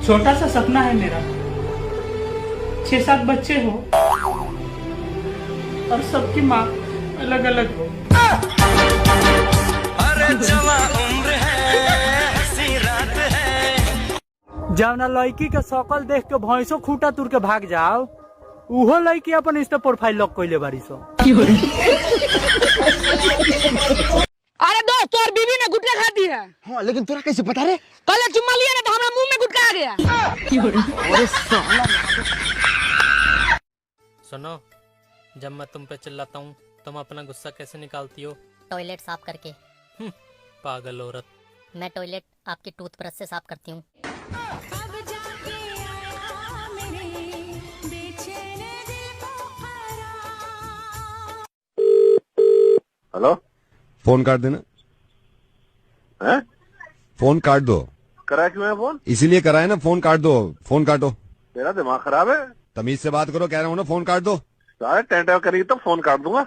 छोटा सा सपना है मेरा, 6-7 बच्चे हो और सबकी माँ अलग अलग हो। अरे जवां उम्र है, हंसी रात है। जवना लड़की के शकल देख के भैंसो खूटा तुर के भाग जाओ, उहो लड़की अपन इंस्टा प्रोफाइल लॉक कइले बारी सो। अरे दोस्त, तोर बीवी ने गुटखा खा दी है। हाँ, लेकिन तोरा कैसे पता रे? कल चुम्मा लिया ना तो हमारा मुंह में गुटखा आ गया। अरे साला। सुनो, जब मैं तुम पे चिल्लाता हूँ तुम अपना गुस्सा कैसे निकालती हो? टॉयलेट साफ करके। पागल औरत। मैं टॉयलेट आपकी टूथब्रश से साफ करती हूँ। हेलो, फोन काट देना। हैं? फोन काट दो। करा क्यों है फोन? इसीलिए करा है ना, फोन काट दो। फोन काटो। तेरा दिमाग खराब है? तमीज से बात करो, कह रहा हूँ ना, फोन काट दो। सारे टेंट करी तो फोन काट दूंगा।